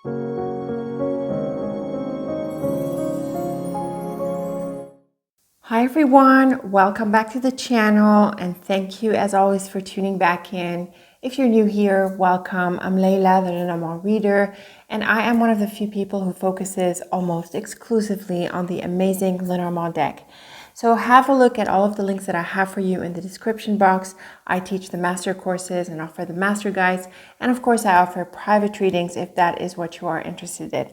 Hi everyone, welcome back to the channel and thank you as always for tuning back in. If you're new here, welcome. I'm Layla, the Lenormand reader, and I am one of the few people who focuses almost exclusively on the amazing Lenormand deck. So have a look at all of the links that I have for you in the description box. I teach the master courses and offer the master guides, and of course I offer private readings if that is what you are interested in.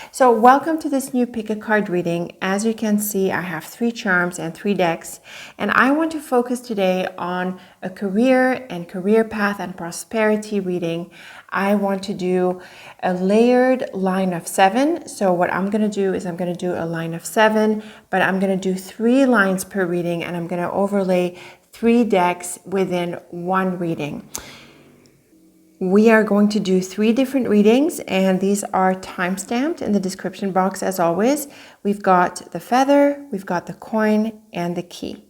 So welcome to this new pick-a-card reading. As you can see, I have 3 charms and 3 decks, and I want to focus today on a career and career path and prosperity reading. I want to do a layered line of 7. So what I'm going to do is I'm going to do a line of 7, but I'm going to do 3 lines per reading, and I'm going to overlay 3 decks within one reading. We are going to do 3 different readings, and these are time-stamped in the description box as always. We've got the feather, we've got the coin, and the key.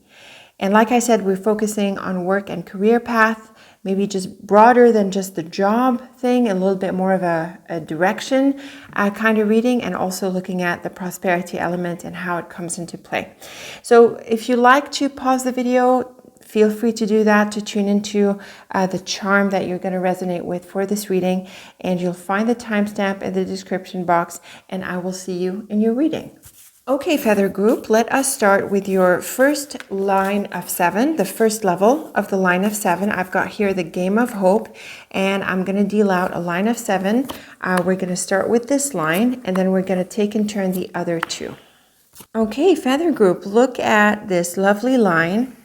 And like I said, we're focusing on work and career path, maybe just broader than just the job thing, a little bit more of a direction kind of reading, and also looking at the prosperity element and how it comes into play. So if you like to pause the video, feel free to do that, to tune into the charm that you're going to resonate with for this reading, and you'll find the timestamp in the description box, and I will see you in your reading. Okay, Feather Group, let us start with your first line of 7, the first level of the line of 7. I've got here the Game of Hope, and I'm going to deal out a line of 7. We're going to start with this line, and then we're going to take in turn the other 2. Okay, Feather Group, look at this lovely line.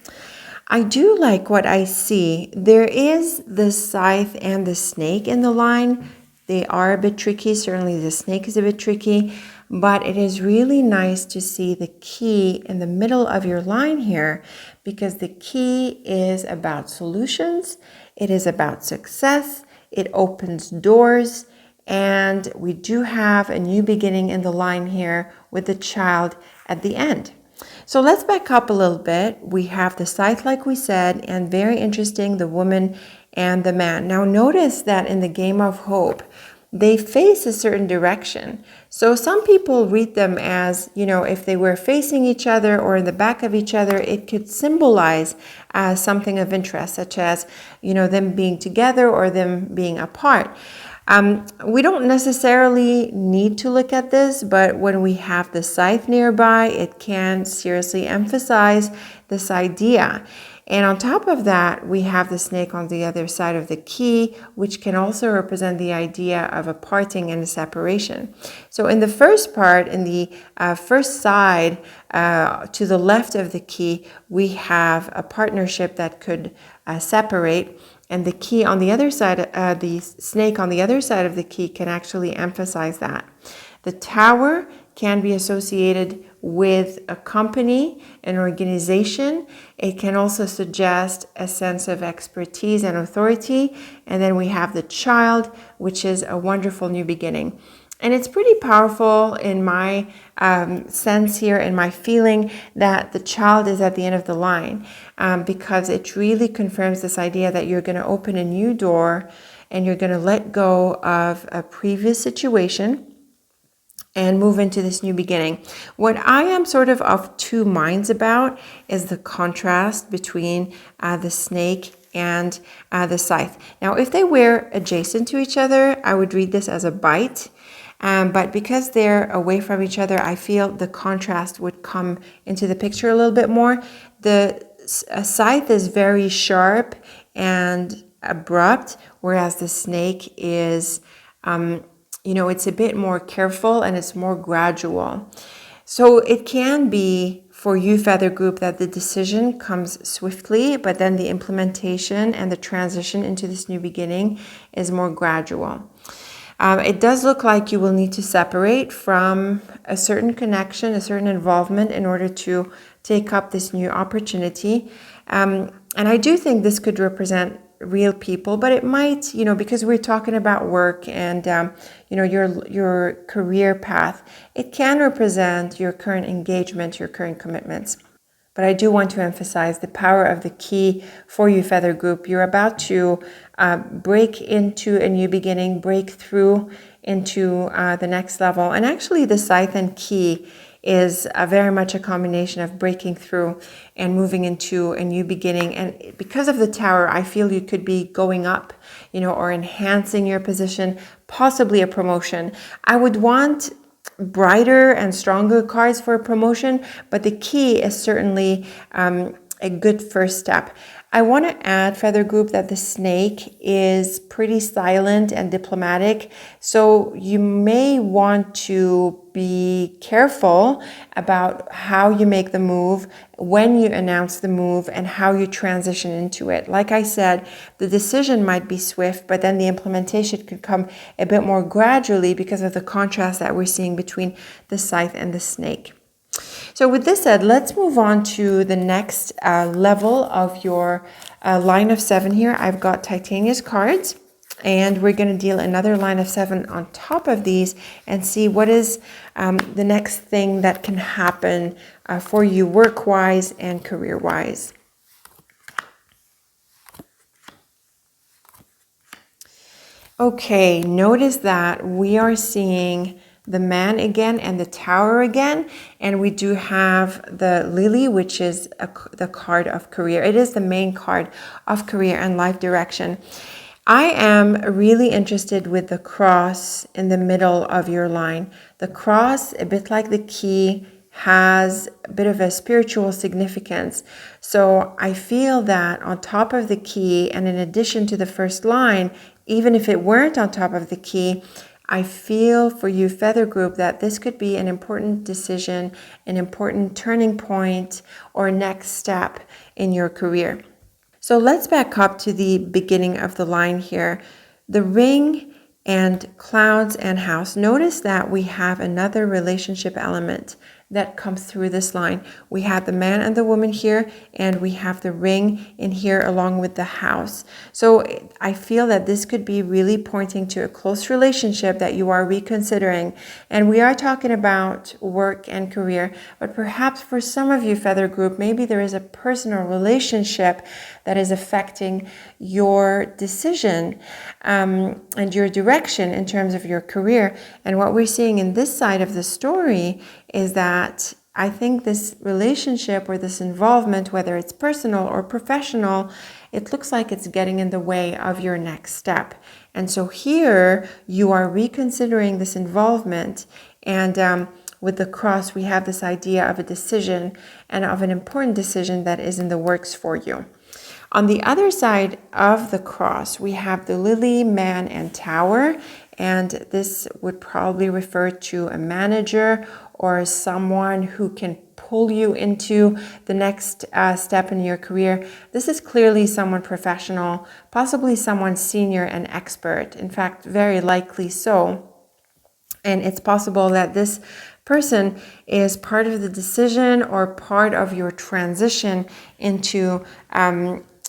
I do like what I see. There is the scythe and the snake in the line. They are a bit tricky. Certainly the snake is a bit tricky, but it is really nice to see the key in the middle of your line here, because the key is about solutions. It is about success. It opens doors. And we do have a new beginning in the line here with the child at the end. So let's back up a little bit. We have the scythe, like we said, and very interesting, the woman and the man. Now notice that in the Game of Hope, they face a certain direction. So some people read them as, if they were facing each other or in the back of each other, it could symbolize something of interest, such as, them being together or them being apart. We don't necessarily need to look at this, but when we have the scythe nearby, it can seriously emphasize this idea. And on top of that, we have the snake on the other side of the key, which can also represent the idea of a parting and a separation. So in the first part, in the first side to the left of the key, we have a partnership that could separate. And the key on the other side, the snake on the other side of the key can actually emphasize that. The tower can be associated with a company, an organization. It can also suggest a sense of expertise and authority. And then we have the child, which is a wonderful new beginning. And it's pretty powerful in my sense here, in my feeling, that the child is at the end of the line, because it really confirms this idea that you're going to open a new door and you're going to let go of a previous situation and move into this new beginning. What I am sort of 2 minds about is the contrast between the snake and the scythe. Now, if they were adjacent to each other, I would read this as a bite. But because they're away from each other, I feel the contrast would come into the picture a little bit more. The scythe is very sharp and abrupt, whereas the snake is, it's a bit more careful and it's more gradual. So it can be for you, Feather Group, that the decision comes swiftly, but then the implementation and the transition into this new beginning is more gradual. It does look like you will need to separate from a certain connection, a certain involvement in order to take up this new opportunity. And I do think this could represent real people, but it might, because we're talking about work and, your career path, it can represent your current engagement, your current commitments. But I do want to emphasize the power of the key for you, Feather Group. You're about to break into a new beginning, break through into the next level. And actually the Scythe and Key is very much a combination of breaking through and moving into a new beginning. And because of the Tower, I feel you could be going up, or enhancing your position, possibly a promotion. I would want brighter and stronger cards for a promotion, but the Key is certainly a good first step. I want to add, Feather Group, that the Snake is pretty silent and diplomatic, so you may want to be careful about how you make the move, when you announce the move, and how you transition into it. Like I said, the decision might be swift, but then the implementation could come a bit more gradually because of the contrast that we're seeing between the Scythe and the Snake. So with this said, let's move on to the next level of your line of 7 here. I've got Titania's cards, and we're going to deal another line of 7 on top of these and see what is the next thing that can happen for you work-wise and career-wise. Okay, notice that we are seeing the Man again and the Tower again, and we do have the Lily, which is the card of career. It is the main card of career and life direction. I am really interested with the cross in the middle of your line. The cross, a bit like the Key, has a bit of a spiritual significance. So I feel that on top of the Key, and in addition to the first line, even if it weren't on top of the Key, I feel for you, Feather Group, that this could be an important decision, an important turning point, or next step in your career. So let's back up to the beginning of the line here. The Ring and Clouds and House. Notice that we have another relationship element that comes through this line. We have the Man and the Woman here, and we have the Ring in here along with the House. So I feel that this could be really pointing to a close relationship that you are reconsidering. And we are talking about work and career, but perhaps for some of you, Feather Group, maybe there is a personal relationship that is affecting your decision and your direction in terms of your career. And what we're seeing in this side of the story is that I think this relationship or this involvement, whether it's personal or professional, it looks like it's getting in the way of your next step. And so here you are reconsidering this involvement, and with the cross, we have this idea of a decision and of an important decision that is in the works for you. On the other side of the cross, we have the Lily, Man, and Tower, and this would probably refer to a manager or someone who can pull you into the next step in your career. This is clearly someone professional, possibly someone senior and expert, in fact, very likely so. And it's possible that this person is part of the decision or part of your transition into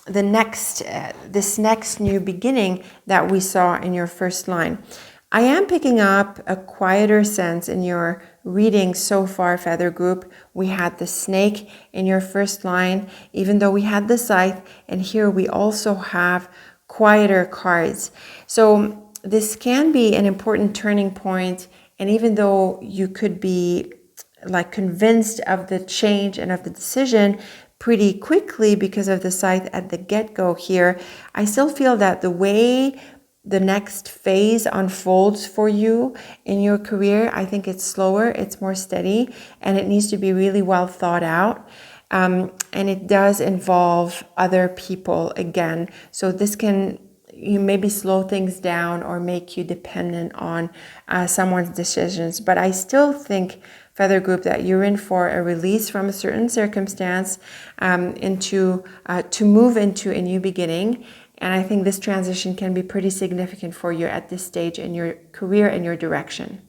this next new beginning that we saw in your first line. I am picking up a quieter sense in your reading so far, Feather Group. We had the Snake in your first line, even though we had the Scythe, and here we also have quieter cards. So this can be an important turning point, and even though you could be convinced of the change and of the decision pretty quickly because of the Scythe at the get-go here, I still feel that the way the next phase unfolds for you in your career, I think it's slower, it's more steady, and it needs to be really well thought out. And it does involve other people again. So this can maybe slow things down or make you dependent on someone's decisions. But I still think, Feather Group, that you're in for a release from a certain circumstance to move into a new beginning. And I think this transition can be pretty significant for you at this stage in your career and your direction.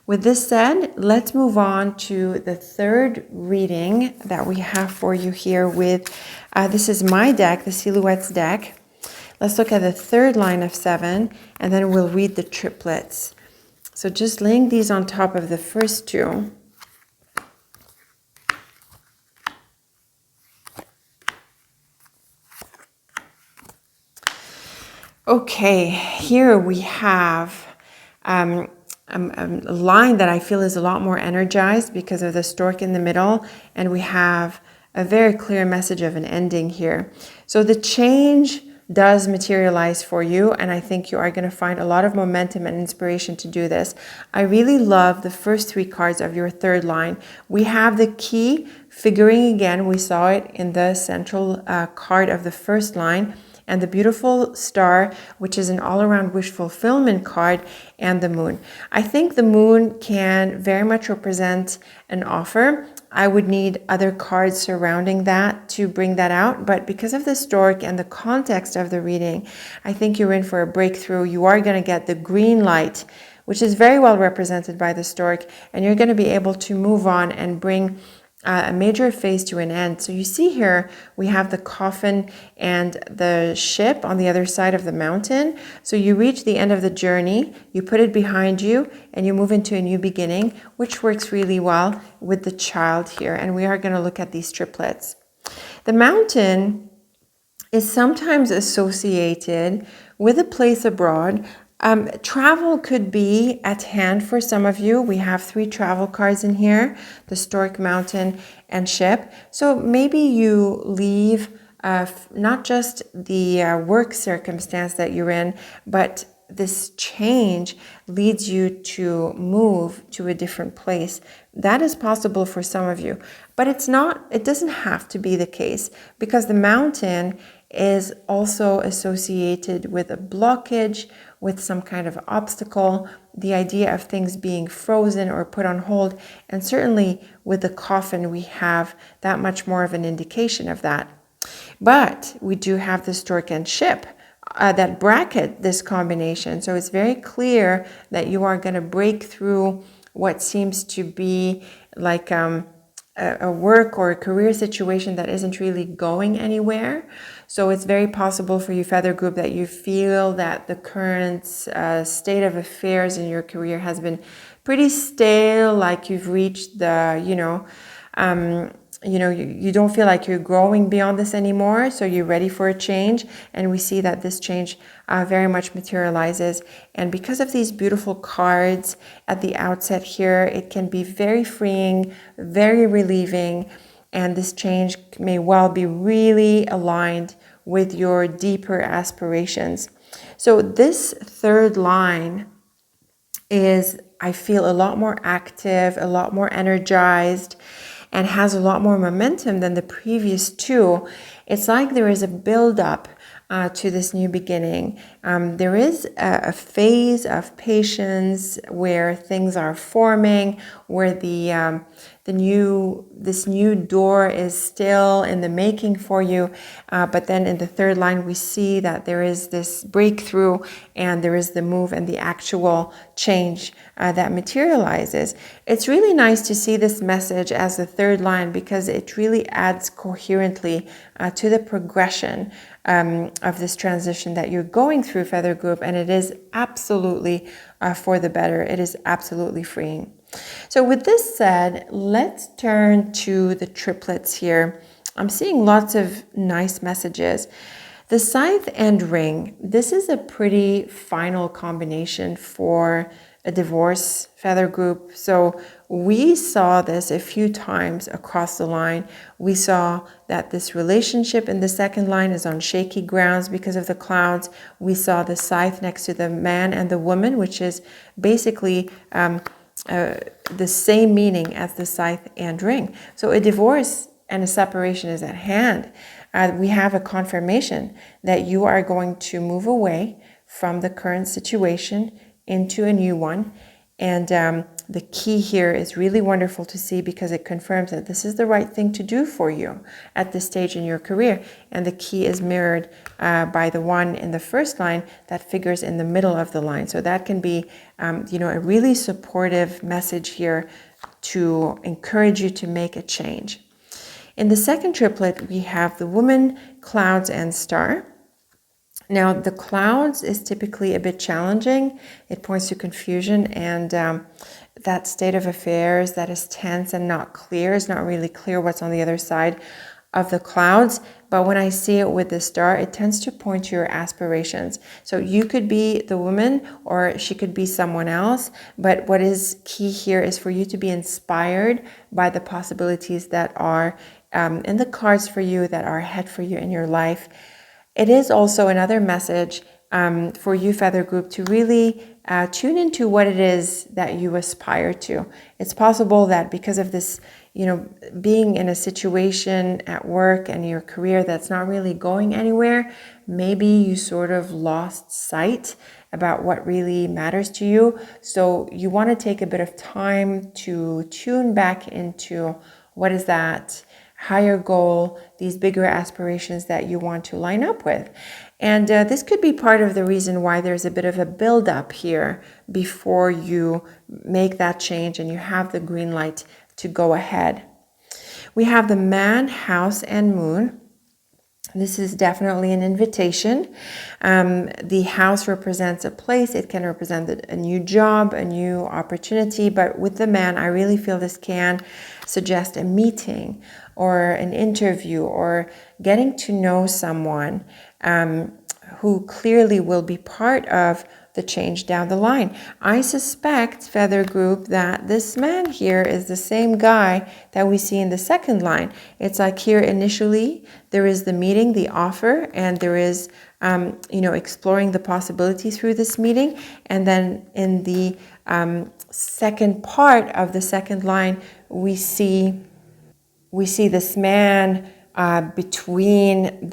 With this said, let's move on to the third reading that we have for you here with, this is my deck, the Silhouettes deck. Let's look at the third line of 7, and then we'll read the triplets. So just laying these on top of the first two. Okay, here we have a line that I feel is a lot more energized because of the stork in the middle, and we have a very clear message of an ending here. So the change does materialize for you, and I think you are going to find a lot of momentum and inspiration to do this. I really love the first three cards of your third line. We have the key figuring again. We saw it in the central card of the first line, and the beautiful star, which is an all-around wish fulfillment card, and the moon. I think the moon can very much represent an offer. I would need other cards surrounding that to bring that out, but because of the stork and the context of the reading, I think you're in for a breakthrough. You are going to get the green light, which is very well represented by the stork, and you're going to be able to move on and bring a major phase to an end. So you see here, we have the coffin and the ship on the other side of the mountain. So you reach the end of the journey, you put it behind you, and you move into a new beginning, which works really well with the child here. And we are going to look at these triplets. The mountain is sometimes associated with a place abroad. Travel could be at hand for some of you. We have 3 travel cards in here, the stork, mountain, and ship. So maybe you leave not just the work circumstance that you're in, but this change leads you to move to a different place. That is possible for some of you, but it doesn't have to be the case, because the mountain is also associated with a blockage, with some kind of obstacle, the idea of things being frozen or put on hold. And certainly with the coffin, we have that much more of an indication of that. But we do have the stork and ship that bracket this combination. So it's very clear that you are going to break through what seems to be like a work or a career situation that isn't really going anywhere. So it's very possible for you, Feather Group, that you feel that the current state of affairs in your career has been pretty stale, like you've reached the, you don't feel like you're growing beyond this anymore, so you're ready for a change. And we see that this change very much materializes. And because of these beautiful cards at the outset here, it can be very freeing, very relieving, and this change may well be really aligned with your deeper aspirations. So this third line is, I feel, a lot more active, a lot more energized, and has a lot more momentum than the previous 2. It's like there is a build-up to this new beginning. There is a phase of patience where things are forming, where this new door is still in the making for you. But then in the third line, we see that there is this breakthrough, and there is the move and the actual change that materializes. It's really nice to see this message as the third line, because it really adds coherently to the progression of this transition that you're going through, Feather Group, and it is absolutely for the better. It is absolutely freeing. So with this said, let's turn to the triplets here. I'm seeing lots of nice messages. The scythe and ring, this is a pretty final combination for a divorce, Feather Group. So we saw this a few times across the line. We saw that this relationship in the second line is on shaky grounds because of the clouds. We saw the scythe next to the man and the woman, which is basically the same meaning as the scythe and ring. So a divorce and a separation is at hand. We have a confirmation that you are going to move away from the current situation into a new one. And the key here is really wonderful to see, because it confirms that this is the right thing to do for you at this stage in your career. And the key is mirrored by the one in the first line that figures in the middle of the line. So that can be, a really supportive message here to encourage you to make a change. In the second triplet, we have the woman, clouds, and star. Now, the clouds is typically a bit challenging. It points to confusion and that state of affairs that is tense and not clear. It's not really clear what's on the other side of the clouds. but when I see it with the star, it tends to point to your aspirations. So you could be the woman or she could be someone else, but what is key here is for you to be inspired by the possibilities that are in the cards for you, that are ahead for you in your life. It is also another message for you, Feather Group, to really tune into what it is that you aspire to. It's possible that because of this, being in a situation at work and your career that's not really going anywhere, maybe you sort of lost sight about what really matters to you. So you want to take a bit of time to tune back into what is that higher goal, these bigger aspirations that you want to line up with. And this could be part of the reason why there's a bit of a build-up here before you make that change and you have the green light to go ahead. We have the Man, House, and Moon. This is definitely an invitation. The house represents a place. It can represent a new job, a new opportunity. But with the man, I really feel this can suggest a meeting or an interview or getting to know someone who clearly will be part of the change down the line. I suspect, Feather Group, that this man here is the same guy that we see in the second line. It's like here initially there is the meeting, the offer, and there is exploring the possibilities through this meeting. And then in the second part of the second line, we see this man between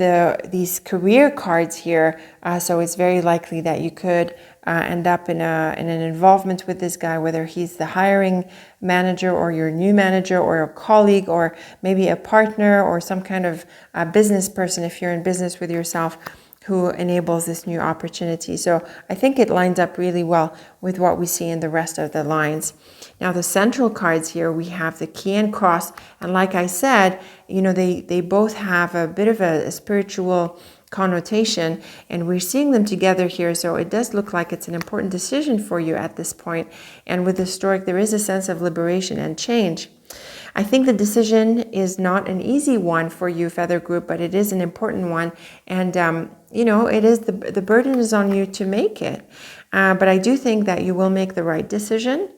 these career cards here. So it's very likely that you could end up in an involvement with this guy, whether he's the hiring manager or your new manager or a colleague or maybe a partner or some kind of business person if you're in business with yourself, who enables this new opportunity. So I think it lines up really well with what we see in the rest of the lines. Now the central cards here, we have the Key and Cross. And like I said, they both have a bit of a spiritual connotation, and we're seeing them together here. So it does look like it's an important decision for you at this point. And with the Stork, there is a sense of liberation and change. I think the decision is not an easy one for you, Feather Group, but it is an important one. And, it is the burden is on you to make it. But I do think that you will make the right decision.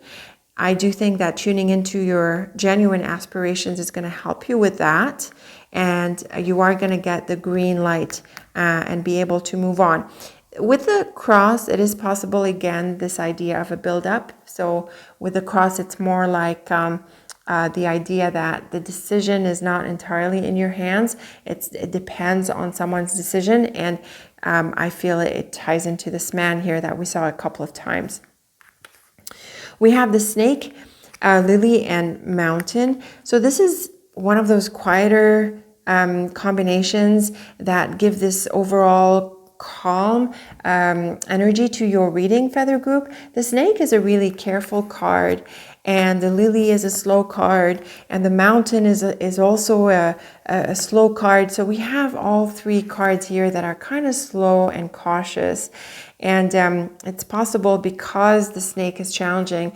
I do think that tuning into your genuine aspirations is going to help you with that. And you are going to get the green light and be able to move on. With the cross, it is possible, again, this idea of a build-up. So with the cross, it's more like the idea that the decision is not entirely in your hands. It depends on someone's decision. And I feel it ties into this man here that we saw a couple of times. We have the Snake, Lily, and Mountain. So this is one of those quieter combinations that give this overall calm energy to your reading, Feather Group. The Snake is a really careful card, and the Lily is a slow card, and the Mountain is also a slow card. So we have all three cards here that are kind of slow and cautious. And it's possible, because the Snake is challenging,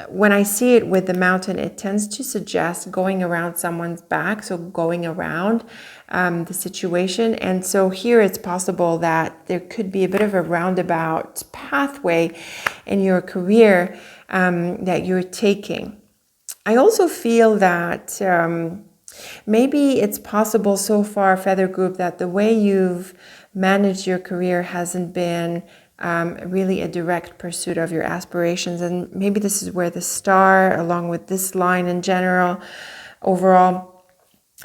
when I see it with the Mountain, it tends to suggest going around someone's back, so going around the situation. And so here it's possible that there could be a bit of a roundabout pathway in your career that you're taking. I also feel that maybe it's possible so far, Feather Group, that the way you've managed your career hasn't been really a direct pursuit of your aspirations. And maybe this is where the star, along with this line in general, overall,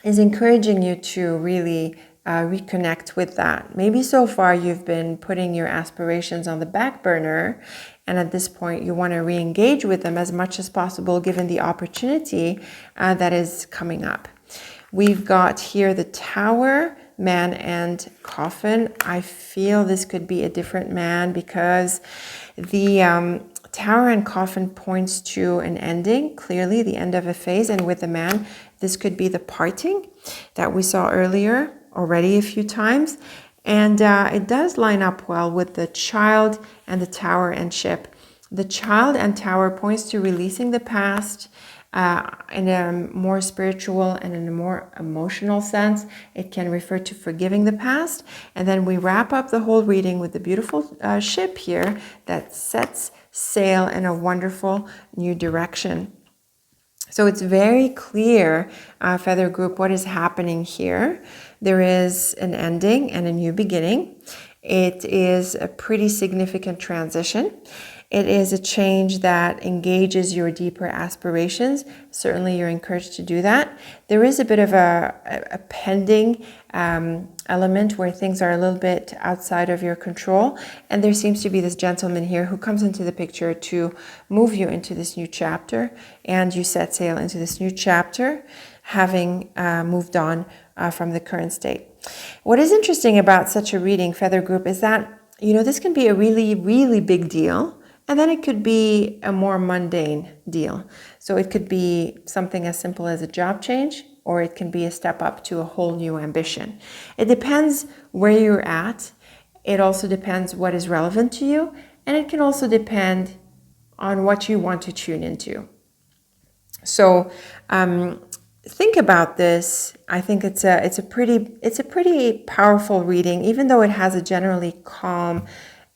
is encouraging you to really reconnect with that. Maybe so far you've been putting your aspirations on the back burner, and at this point you want to re-engage with them as much as possible given the opportunity that is coming up. We've got here the Tower, Man, and Coffin. I feel this could be a different man, because the Tower and Coffin points to an ending, clearly the end of a phase, and with the Man, this could be the parting that we saw earlier already a few times. And it does line up well with the Child and the Tower and Ship. The Child and Tower points to releasing the past, In a more spiritual and in a more emotional sense, it can refer to forgiving the past. And then we wrap up the whole reading with the beautiful ship here that sets sail in a wonderful new direction. So it's very clear, Feather Group, what is happening here. There is an ending and a new beginning. It is a pretty significant transition. It is a change that engages your deeper aspirations. Certainly you're encouraged to do that. There is a bit of a pending element where things are a little bit outside of your control. And there seems to be this gentleman here who comes into the picture to move you into this new chapter. And you set sail into this new chapter, having moved on from the current state. What is interesting about such a reading, Feather Group, is that, this can be a really, really big deal. And then it could be a more mundane deal. So it could be something as simple as a job change, or it can be a step up to a whole new ambition. It depends where you're at. It also depends what is relevant to you. And it can also depend on what you want to tune into. So think about this. I think it's a pretty powerful reading, even though it has a generally calm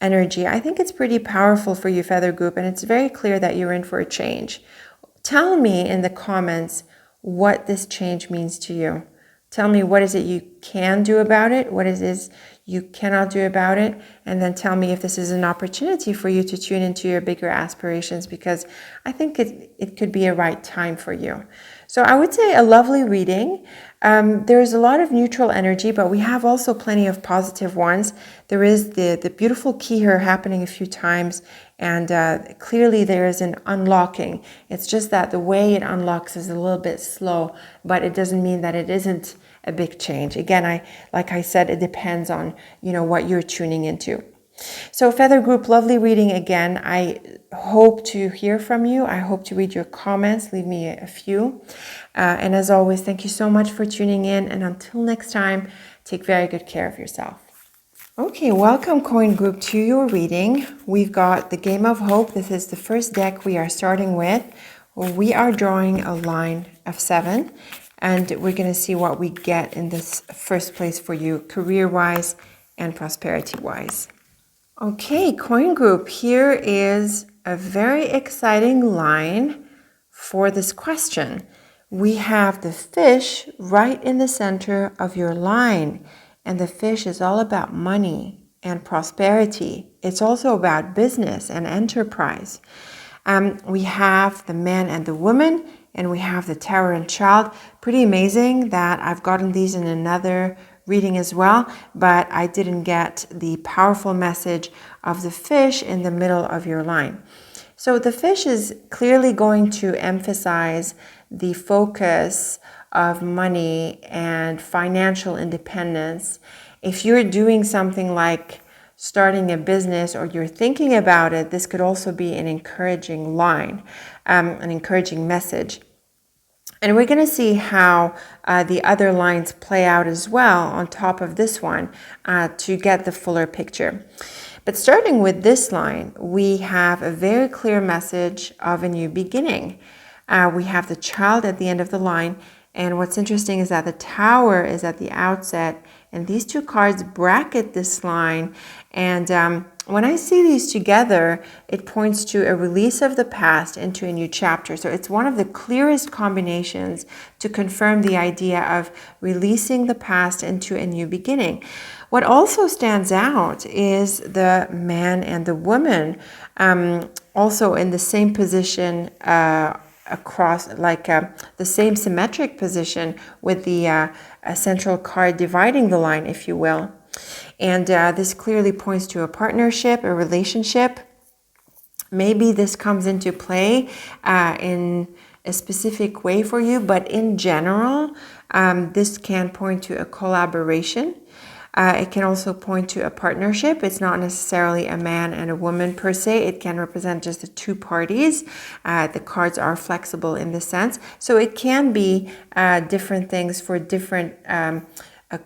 energy. I think it's pretty powerful for you, Feather Group, and it's very clear that you're in for a change. Tell me in the comments what this change means to you. Tell me what is it you can do about it, what is it you cannot do about it, and then tell me if this is an opportunity for you to tune into your bigger aspirations, because I think it could be a right time for you. So I would say a lovely reading. There's a lot of neutral energy, but we have also plenty of positive ones. There is the beautiful key here happening a few times, and clearly there is an unlocking. It's just that the way it unlocks is a little bit slow, but it doesn't mean that it isn't a big change. Again, like I said, it depends on, what you're tuning into. So Feather Group, lovely reading again. I hope to hear from you. I hope to read your comments. Leave me a few. And as always, thank you so much for tuning in. And until next time, take very good care of yourself. Okay, welcome Coin Group to your reading. We've got the Game of Hope. This is the first deck we are starting with. We are drawing a line of 7. And we're going to see what we get in this first place for you, career-wise and prosperity-wise. Okay, Coin Group, here is a very exciting line for this question. We have the fish right in the center of your line, and the fish is all about money and prosperity. It's also about business and enterprise. We have the man and the woman, and we have the Tower and Child. Pretty amazing that I've gotten these in another reading as well, but I didn't get the powerful message of the fish in the middle of your line. So the fish is clearly going to emphasize the focus of money and financial independence. If you're doing something like starting a business or you're thinking about it, this could also be an encouraging line, an encouraging message. And we're going to see how the other lines play out as well on top of this one to get the fuller picture. But starting with this line, we have a very clear message of a new beginning. We have the child at the end of the line. And what's interesting is that the Tower is at the outset. And these two cards bracket this line. And when I see these together, it points to a release of the past into a new chapter. So it's one of the clearest combinations to confirm the idea of releasing the past into a new beginning. What also stands out is the man and the woman, also in the same position across, like the same symmetric position with the central card dividing the line, if you will. And this clearly points to a partnership, a relationship. Maybe this comes into play in a specific way for you, but in general, this can point to a collaboration. It can also point to a partnership. It's not necessarily a man and a woman per se. It can represent just the two parties. The cards are flexible in this sense. So it can be different things for different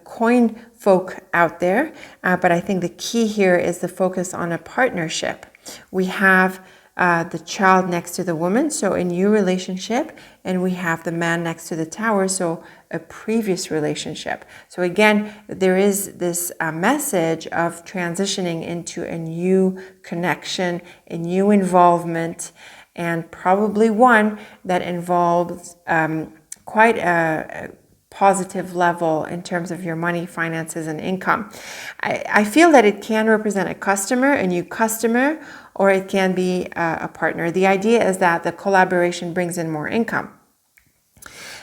coin folk out there. But I think the key here is the focus on a partnership. We have the child next to the woman, so a new relationship, and we have the man next to the tower, so a previous relationship. So again, there is this message of transitioning into a new connection, a new involvement, and probably one that involves quite a positive level in terms of your money, finances, and income. I feel that it can represent a customer, a new customer, or it can be a partner. The idea is that the collaboration brings in more income.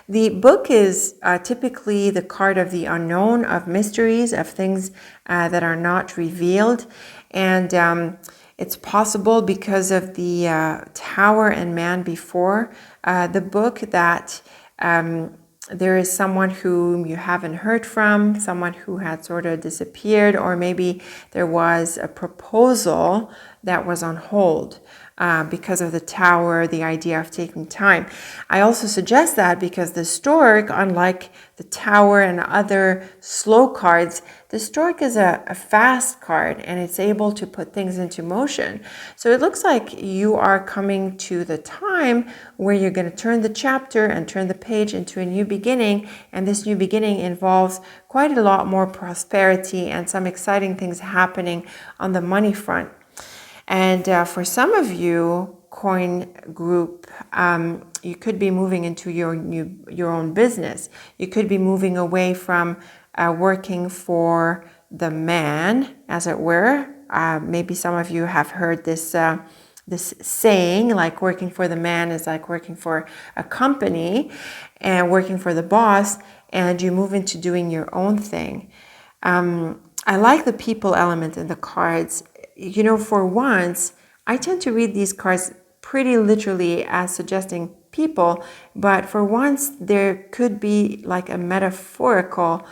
The book is typically the card of the unknown, of mysteries, of things that are not revealed. And it's possible because of the tower and man before the book that there is someone whom you haven't heard from, someone who had sort of disappeared, or maybe there was a proposal that was on hold because of the tower, the idea of taking time. I also suggest that because the stork, unlike the tower and other slow cards, the stork is a fast card and it's able to put things into motion. So it looks like you are coming to the time where you're going to turn the chapter and turn the page into a new beginning. And this new beginning involves quite a lot more prosperity and some exciting things happening on the money front. And for some of you, coin group, you could be moving into your own business. You could be moving away from working for the man, as it were. Maybe some of you have heard this saying, like working for the man is like working for a company and working for the boss, and you move into doing your own thing. I like the people element in the cards. You know, for once, I tend to read these cards pretty literally as suggesting people, but for once there could be like a metaphorical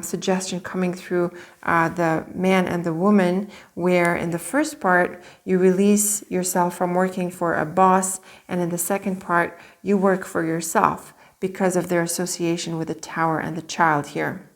suggestion coming through the man and the woman, where in the first part you release yourself from working for a boss, and in the second part you work for yourself because of their association with the tower and the child here.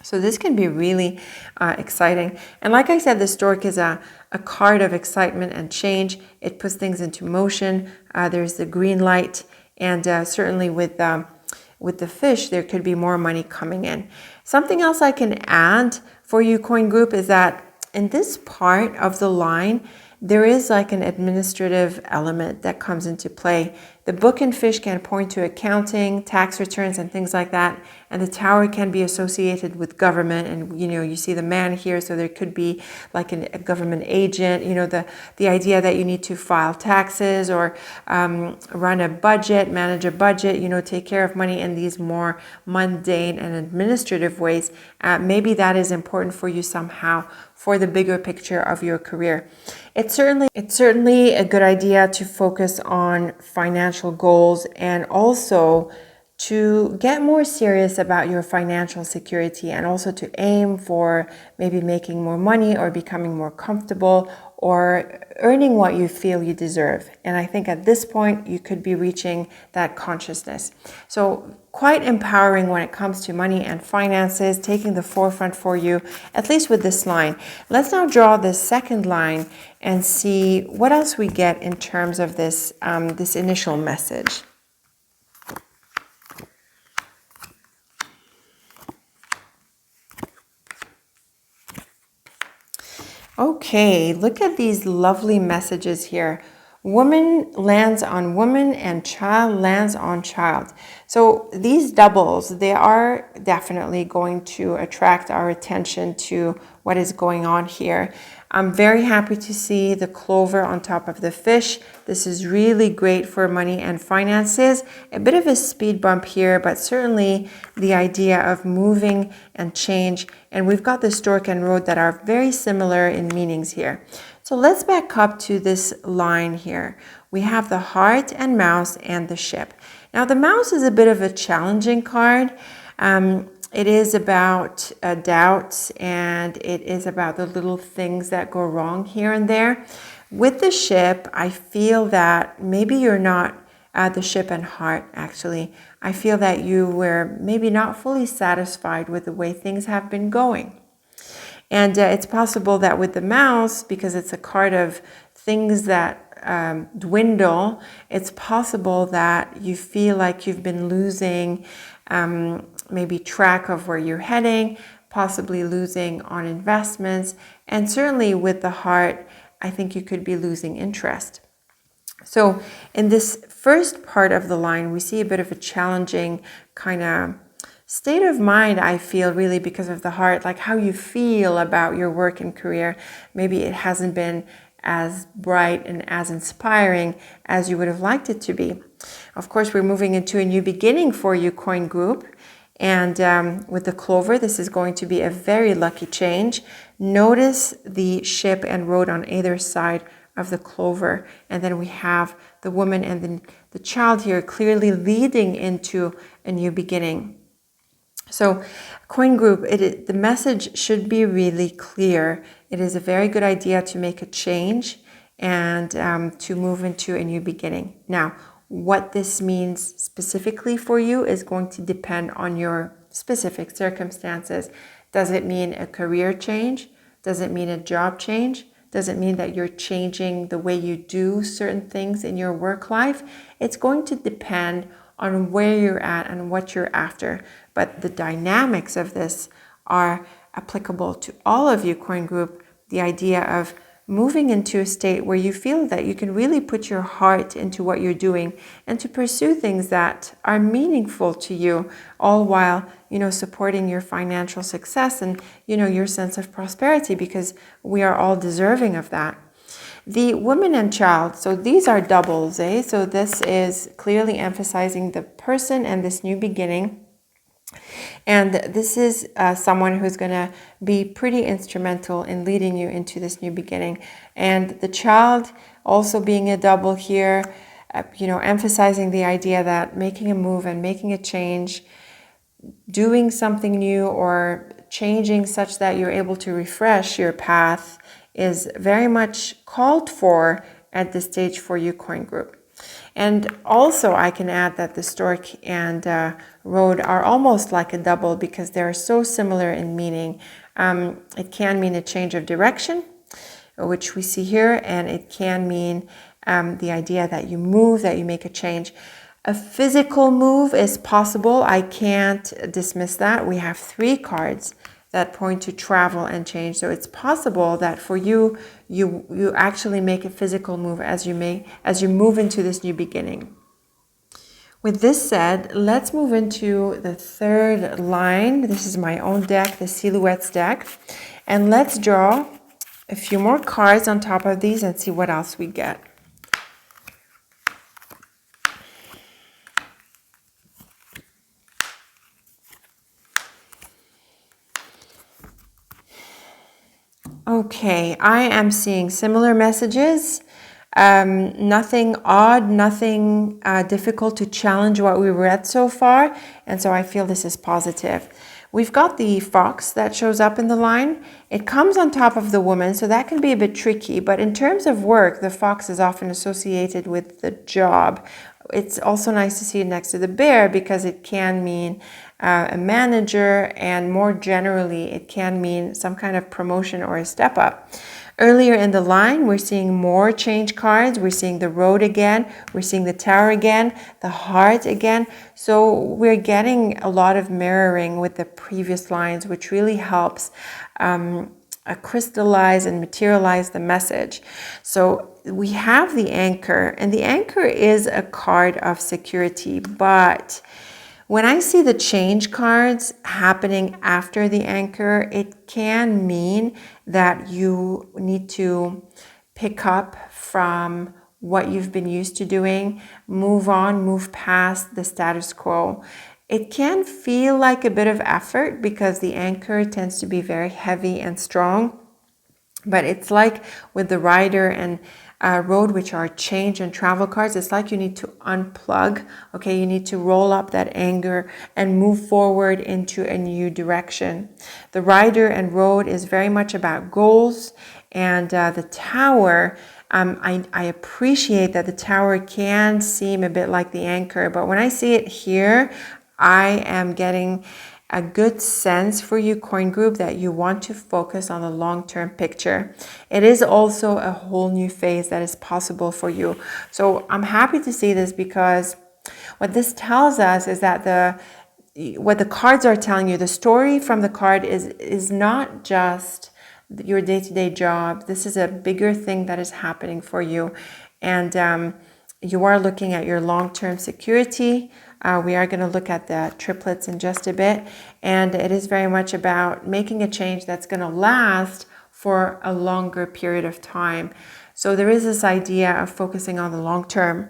So this can be really exciting. And like I said, the stork is a card of excitement and change. It puts things into motion. There's the green light. And certainly with the fish, there could be more money coming in. Something else I can add for you, coin group, is that in this part of the line, there is like an administrative element that comes into play. The book and fish can point to accounting, tax returns, and things like that. And the tower can be associated with government. And, you know, you see the man here, so there could be like a government agent, you know, the idea that you need to file taxes or run a budget, manage a budget, you know, take care of money in these more mundane and administrative ways. Maybe that is important for you somehow for the bigger picture of your career. It's certainly a good idea to focus on financial goals and also to get more serious about your financial security, and also to aim for maybe making more money or becoming more comfortable or earning what you feel you deserve. And I think at this point you could be reaching that consciousness. So quite empowering when it comes to money and finances, taking the forefront for you, at least with this line. Let's now draw the second line and see what else we get in terms of this, this initial message. Okay, look at these lovely messages here. Woman lands on woman and child lands on child. So these doubles, they are definitely going to attract our attention to what is going on here. I'm very happy to see the clover on top of the fish. This is really great for money and finances. A bit of a speed bump here, but certainly the idea of moving and change. And we've got the stork and road that are very similar in meanings here. So let's back up to this line here. We have the heart and mouse and the ship. Now the mouse is a bit of a challenging card. It is about doubts, and it is about the little things that go wrong here and there. With the ship, I feel that maybe you're not the ship and heart, actually. I feel that you were maybe not fully satisfied with the way things have been going. And it's possible that with the mouse, because it's a card of things that dwindle, it's possible that you feel like you've been losing maybe track of where you're heading, possibly losing on investments, and certainly with the heart, I think you could be losing interest. So in this first part of the line, we see a bit of a challenging kind of state of mind, I feel, really because of the heart, like how you feel about your work and career. Maybe it hasn't been as bright and as inspiring as you would have liked it to be. Of course, we're moving into a new beginning for you, coin group. And with the clover, this is going to be a very lucky change. Notice the ship and road on either side of the clover. And then we have the woman and then the child here clearly leading into a new beginning. So coin group, the message should be really clear. It is a very good idea to make a change and to move into a new beginning. Now, what this means specifically for you is going to depend on your specific circumstances. Does it mean a career change? Does it mean a job change? Does it mean that you're changing the way you do certain things in your work life? It's going to depend on where you're at and what you're after. But the dynamics of this are applicable to all of you, coin group. The idea of moving into a state where you feel that you can really put your heart into what you're doing and to pursue things that are meaningful to you, all while, supporting your financial success and, your sense of prosperity, because we are all deserving of that. The woman and child, so these are doubles, So this is clearly emphasizing the person and this new beginning. And this is someone who's going to be pretty instrumental in leading you into this new beginning. And the child also being a double here, emphasizing the idea that making a move and making a change, doing something new or changing such that you're able to refresh your path is very much called for at this stage for you, coin group. And also I can add that the stork and road are almost like a double because they're so similar in meaning. It can mean a change of direction, which we see here, and it can mean the idea that you move, that you make a change. A physical move is possible. I can't dismiss that. We have 3 cards that point to travel and change. So it's possible that for you, you actually make a physical move as you move into this new beginning. With this said, let's move into the third line. This is my own deck, the Silhouettes deck. And let's draw a few more cards on top of these and see what else we get. Okay, I am seeing similar messages. Nothing odd, nothing difficult to challenge what we read so far. And so I feel this is positive. We've got the fox that shows up in the line. It comes on top of the woman, so that can be a bit tricky. But in terms of work, the fox is often associated with the job. It's also nice to see it next to the bear because it can mean a manager, and more generally, it can mean some kind of promotion or a step up. Earlier in the line, we're seeing more change cards. We're seeing the road again. We're seeing the tower again, the heart again. So we're getting a lot of mirroring with the previous lines, which really helps crystallize and materialize the message. So we have the anchor, and the anchor is a card of security, but when I see the change cards happening after the anchor, it can mean that you need to pick up from what you've been used to doing, move on, move past the status quo. It can feel like a bit of effort because the anchor tends to be very heavy and strong, but it's like with the rider and road, which are change and travel cards, it's like you need to unplug. Okay, you need to roll up that anger and move forward into a new direction. The rider and road is very much about goals, and the tower, I appreciate that the tower can seem a bit like the anchor, but when I see it here, I am getting a good sense for you, coin group, that you want to focus on the long-term picture. It is also a whole new phase that is possible for you. So I'm happy to see this, because what this tells us is that what the cards are telling you, the story from the card is not just your day-to-day job. This is a bigger thing that is happening for you. And you are looking at your long-term security. We are going to look at the triplets in just a bit. And it is very much about making a change that's going to last for a longer period of time. So there is this idea of focusing on the long term.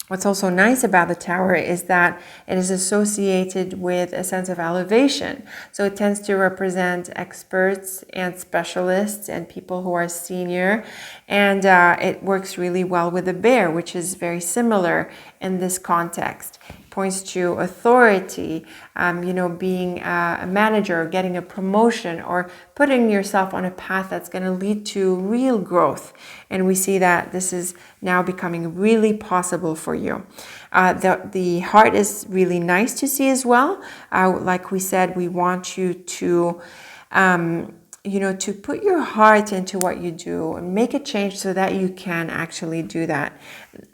What's also nice about the Tower is that it is associated with a sense of elevation. So it tends to represent experts and specialists and people who are senior. And it works really well with the bear, which is very similar in this context. Points to authority, being a manager, getting a promotion, or putting yourself on a path that's going to lead to real growth. And we see that this is now becoming really possible for you. The heart is really nice to see as well. Like we said, we want you to to put your heart into what you do and make a change so that you can actually do that.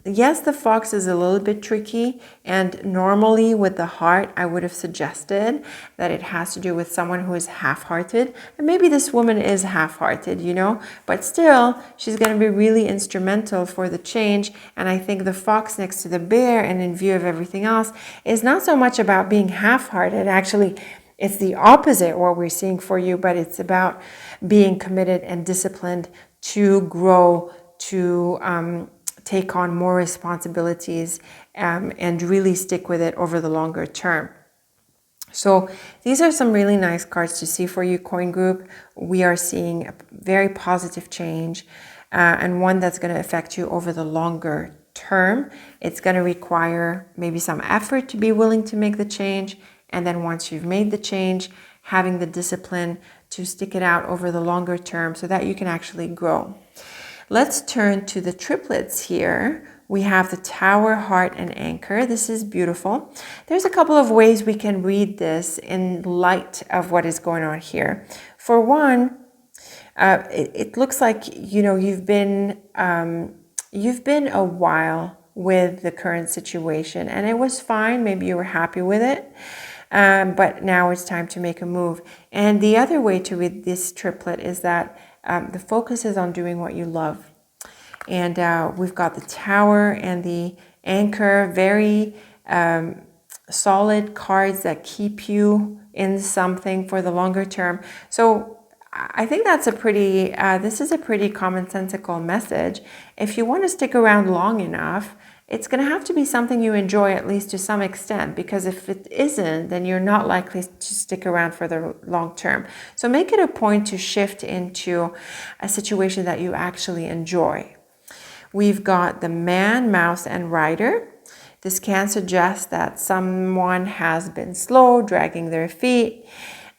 Yes, the fox is a little bit tricky, and normally with the heart, I would have suggested that it has to do with someone who is half-hearted, and maybe this woman is half-hearted, but still, she's going to be really instrumental for the change. And I think the fox next to the bear, and in view of everything else, is not so much about being half-hearted. Actually, it's the opposite what we're seeing for you, but it's about being committed and disciplined to grow, to take on more responsibilities, and really stick with it over the longer term. So these are some really nice cards to see for you, coin group. We are seeing a very positive change, and one that's going to affect you over the longer term. It's going to require maybe some effort to be willing to make the change. And then once you've made the change, having the discipline to stick it out over the longer term so that you can actually grow. Let's turn to the triplets here. We have the Tower, Heart, and Anchor. This is beautiful. There's a couple of ways we can read this in light of what is going on here. For one, it looks like you've been a while with the current situation, and it was fine. Maybe you were happy with it. But now it's time to make a move. And the other way to read this triplet is that the focus is on doing what you love. And we've got the Tower and the Anchor, very solid cards that keep you in something for the longer term. So I think that's this is a pretty commonsensical message. If you want to stick around long enough, it's going to have to be something you enjoy, at least to some extent, because if it isn't, then you're not likely to stick around for the long term. So make it a point to shift into a situation that you actually enjoy. We've got the Man, Mouse, and Rider. This can suggest that someone has been slow, dragging their feet.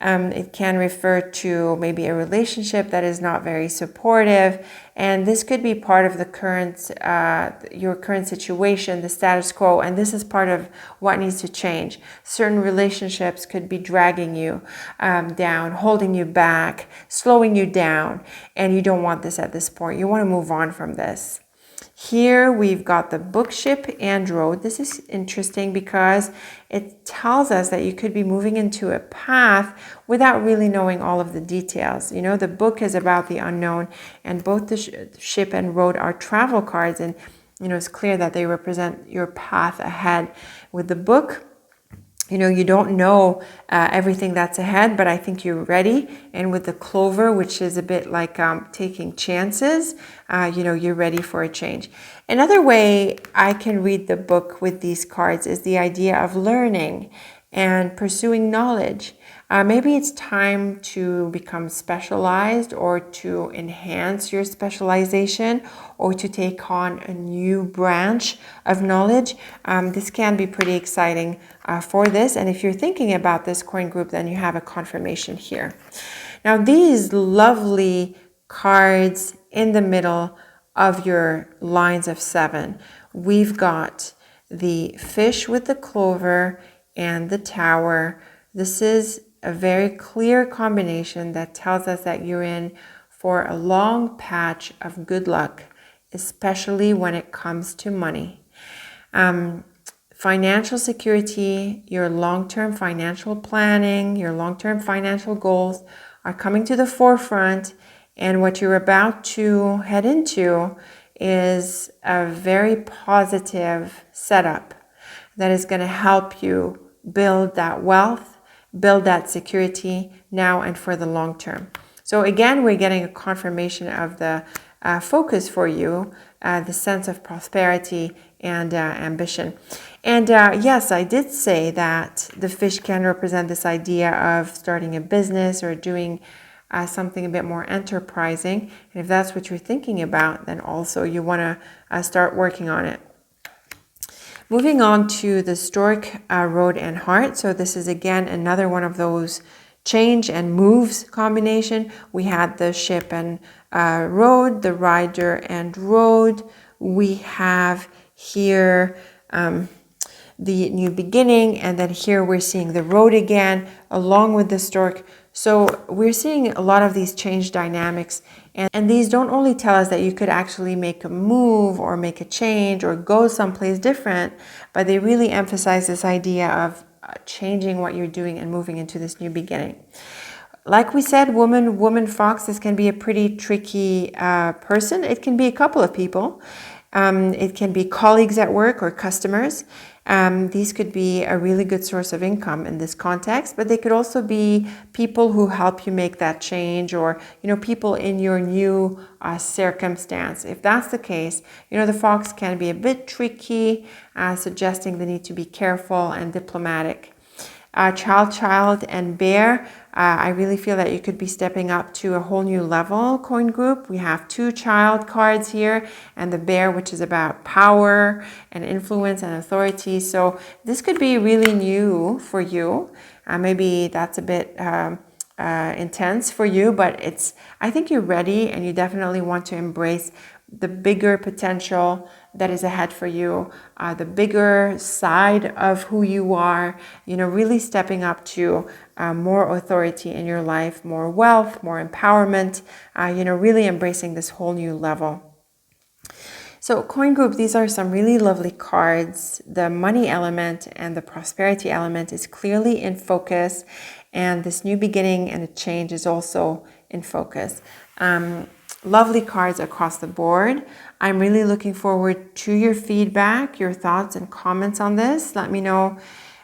It can refer to maybe a relationship that is not very supportive, and this could be part of the your current situation, the status quo, and this is part of what needs to change. Certain relationships could be dragging you down, holding you back, slowing you down, and you don't want this at this point. You want to move on from this. Here we've got the Book, Ship, and Road. This is interesting because it tells us that you could be moving into a path without really knowing all of the details. The book is about the unknown, and both the ship and road are travel cards, and it's clear that they represent your path ahead. With the book, you don't know everything that's ahead, but I think you're ready. And with the Clover, which is a bit like taking chances, you're ready for a change. Another way I can read the book with these cards is the idea of learning and pursuing knowledge. Maybe it's time to become specialized, or to enhance your specialization, or to take on a new branch of knowledge. This can be pretty exciting for this. And if you're thinking about this, coin group, then you have a confirmation here. Now, these lovely cards in the middle of your lines of 7, we've got the Fish with the Clover and the Tower, This is a very clear combination that tells us that you're in for a long patch of good luck, especially when it comes to money. Financial security, your long-term financial planning, your long-term financial goals are coming to the forefront, and what you're about to head into is a very positive setup that is going to help you build that wealth, build that security now and for the long term. So again, we're getting a confirmation of the focus for you, the sense of prosperity and ambition. And yes, I did say that the fish can represent this idea of starting a business or doing something a bit more enterprising. And if that's what you're thinking about, then also you want to start working on it. Moving on to the Stork, Road and Heart. So this is again another one of those change and moves combination. We had the ship and road, the rider and road. We have here the new beginning, and then here we're seeing the road again along with the stork. So we're seeing a lot of these change dynamics, and these don't only tell us that you could actually make a move or make a change or go someplace different, but they really emphasize this idea of changing what you're doing and moving into this new beginning. Like we said, woman fox, this can be a pretty tricky person. It can be a couple of people. It can be colleagues at work or customers. These could be a really good source of income in this context, but they could also be people who help you make that change, or people in your new circumstance. If that's the case, the fox can be a bit tricky, suggesting the need to be careful and diplomatic. Child and bear, I really feel that you could be stepping up to a whole new level, coin group. We have 2 child cards here and the bear, which is about power and influence and authority. So this could be really new for you. Maybe that's a bit intense for you, but I think you're ready, and you definitely want to embrace the bigger potential that is ahead for you, the bigger side of who you are, really stepping up to more authority in your life, more wealth, more empowerment, really embracing this whole new level. So coin group, these are some really lovely cards. The money element and the prosperity element is clearly in focus, and this new beginning and a change is also in focus. Lovely cards across the board. I'm really looking forward to your feedback, your thoughts and comments on this. Let me know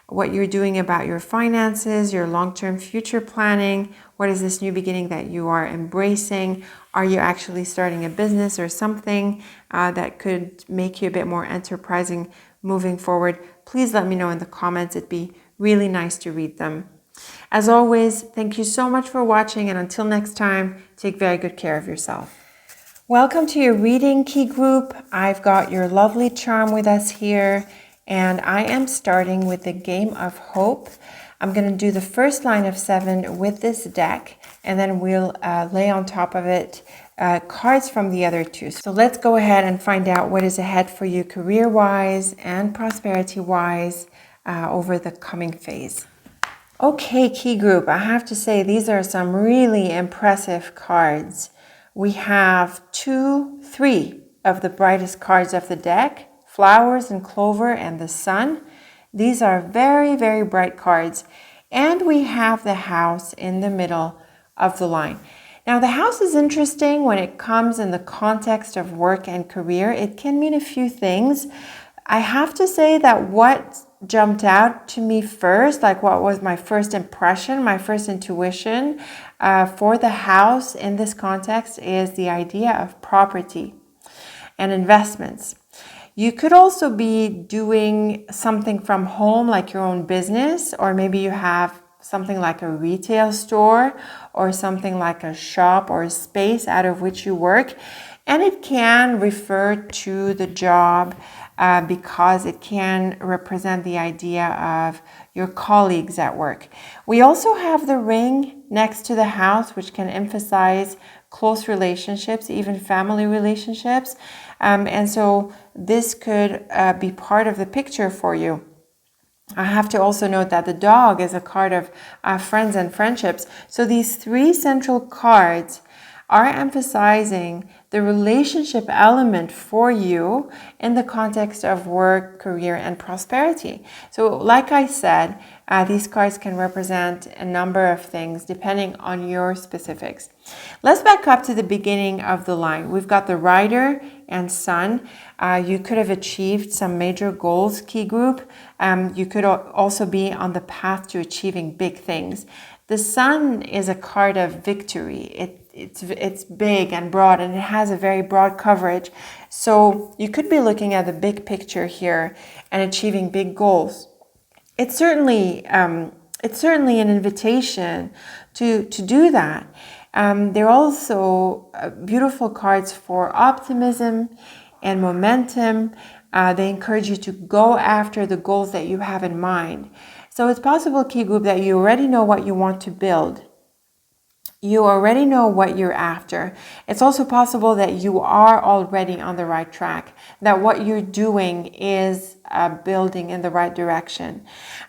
what you're doing about your finances, your long-term future planning. What is this new beginning that you are embracing? Are you actually starting a business or something that could make you a bit more enterprising moving forward? Please let me know in the comments. It'd be really nice to read them. As always, thank you so much for watching, and until next time, take very good care of yourself. Welcome to your reading, key group. I've got your lovely charm with us here, and I am starting with the Game of Hope. I'm going to do the first line of 7 with this deck, and then we'll lay on top of it cards from the other 2. So let's go ahead and find out what is ahead for you career-wise and prosperity-wise over the coming phase. Okay, key group, I have to say these are some really impressive cards. We have 3 of the brightest cards of the deck, flowers and clover and the sun. These are very, very bright cards. And we have the house in the middle of the line. Now the house is interesting when it comes in the context of work and career. It can mean a few things. I have to say that what jumped out to me first, like what was my first impression, my first intuition for the house in this context is the idea of property and investments. You could also be doing something from home, like your own business, or maybe you have something like a retail store or something like a shop or a space out of which you work. And it can refer to the job because it can represent the idea of your colleagues at work. We also have the ring next to the house, which can emphasize close relationships, even family relationships. And so this could be part of the picture for you. I have to also note that the dog is a card of friends and friendships. So these three central cards are emphasizing the relationship element for you in the context of work, career, and prosperity. So like I said, these cards can represent a number of things depending on your specifics. Let's back up to the beginning of the line. We've got the Rider and Sun. You could have achieved some major goals, key group. You could also be on the path to achieving big things. The Sun is a card of victory. It's big and broad, and it has a very broad coverage. So you could be looking at the big picture here and achieving big goals. It's certainly an invitation to do that. They're also beautiful cards for optimism and momentum. They encourage you to go after the goals that you have in mind. So it's possible, key group, that you already know what you want to build. You already know what you're after. It's also possible that you are already on the right track, that what you're doing is building in the right direction.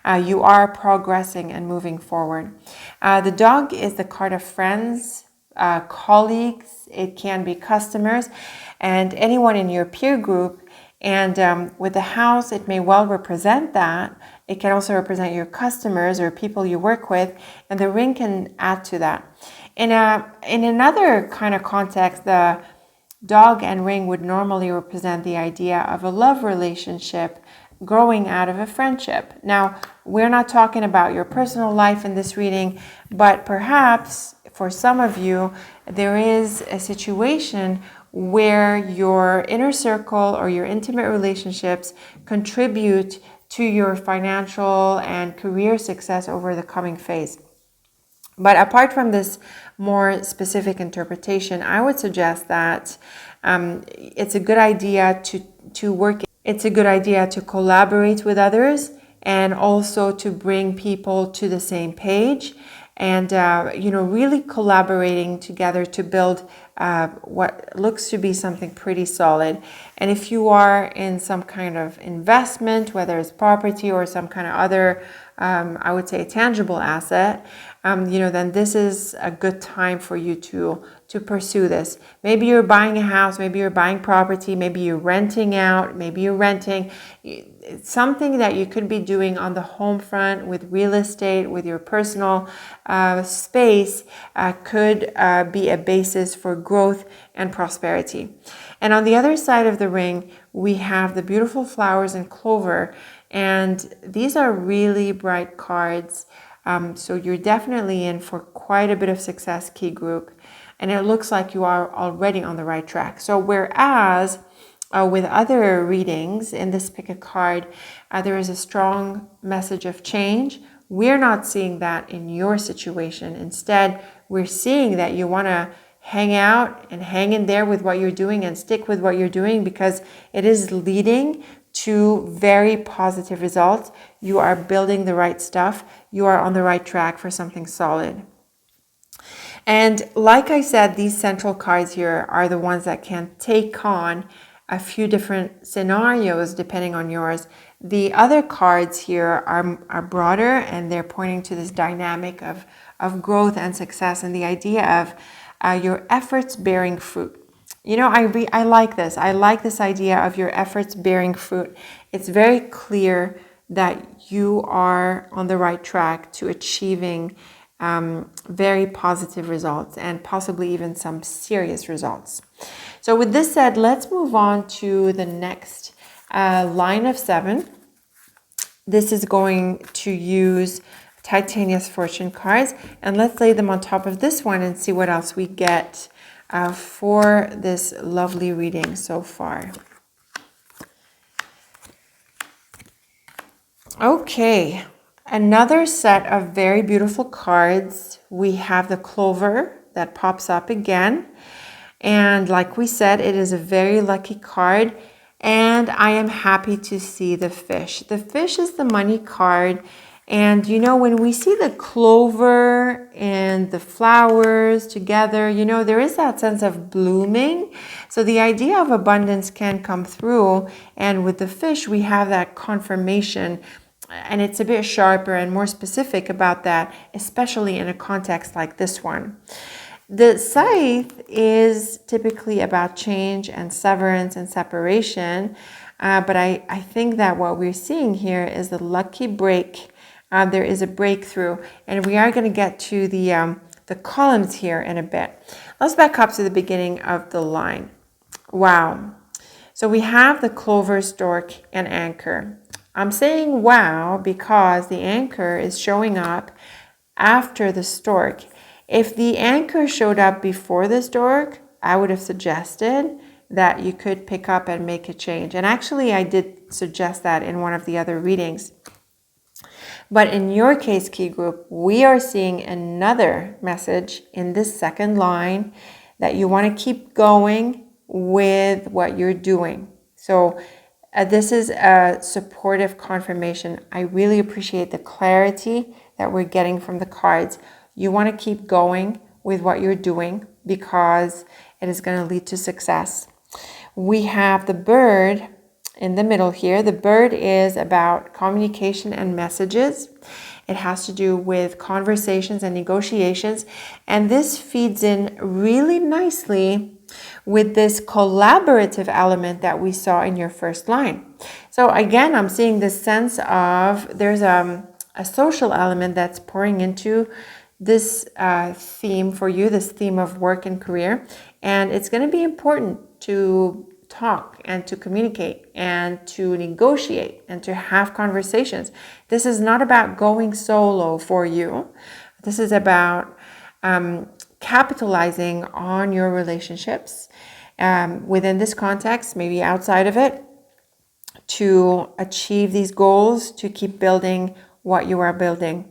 You are progressing and moving forward. The dog is the card of friends, colleagues, it can be customers, and anyone in your peer group. And with the house, it may well represent that. It can also represent your customers or people you work with, and the ring can add to that. In another kind of context, the dog and ring would normally represent the idea of a love relationship growing out of a friendship. Now, we're not talking about your personal life in this reading, but perhaps for some of you, there is a situation where your inner circle or your intimate relationships contribute to your financial and career success over the coming phase. But apart from this more specific interpretation, I would suggest that it's a good idea to work. It's a good idea to collaborate with others and also to bring people to the same page, and really collaborating together to build what looks to be something pretty solid. And if you are in some kind of investment, whether it's property or some kind of other, I would say, tangible asset, then this is a good time for you to pursue this. Maybe you're buying a house, maybe you're buying property, maybe you're renting out, maybe you're renting. It's something that you could be doing on the home front with real estate, with your personal space, could be a basis for growth and prosperity. And on the other side of the ring, we have the beautiful flowers and clover, and these are really bright cards. So you're definitely in for quite a bit of success, key group, and it looks like you are already on the right track. So whereas with other readings in this pick a card, there is a strong message of change, we're not seeing that in your situation. Instead, we're seeing that you want to hang out and hang in there with what you're doing and stick with what you're doing, because it is leading to very positive results. You are building the right stuff. You are on the right track for something solid. And like I said, these central cards here are the ones that can take on a few different scenarios depending on yours. The other cards here are broader, and they're pointing to this dynamic of growth and success, and the idea of your efforts bearing fruit. I like this. I like this idea of your efforts bearing fruit. It's very clear that you are on the right track to achieving very positive results, and possibly even some serious results. So with this said, let's move on to the next line of 7. This is going to use Titania's fortune cards, and let's lay them on top of this one and see what else we get for this lovely reading so far. Okay, another set of very beautiful cards. We have the clover that pops up again, and like we said, it is a very lucky card, and I am happy to see the fish. The fish is the money card. And when we see the clover and the flowers together, there is that sense of blooming. So the idea of abundance can come through. And with the fish, we have that confirmation and it's a bit sharper and more specific about that, especially in a context like this one. The scythe is typically about change and severance and separation, but I think that what we're seeing here is the lucky break. There is a breakthrough, and we are going to get to the columns here in a bit. Let's back up to the beginning of the line. Wow. So we have the clover, stork, and anchor. I'm saying wow because the anchor is showing up after the stork. If the anchor showed up before the stork, I would have suggested that you could pick up and make a change. And actually, I did suggest that in one of the other readings. But in your case, key group, we are seeing another message in this second line that you want to keep going with what you're doing. So this is a supportive confirmation. I really appreciate the clarity that we're getting from the cards. You want to keep going with what you're doing because it is going to lead to success. We have the bird in the middle here. The bird is about communication and messages. It has to do with conversations and negotiations. And this feeds in really nicely with this collaborative element that we saw in your first line. So again, I'm seeing this sense of there's a social element that's pouring into this theme for you, this theme of work and career. And it's going to be important to talk and to communicate and to negotiate and to have conversations. This is not about going solo for you. This is about capitalizing on your relationships within this context, maybe outside of it, to achieve these goals, to keep building what you are building.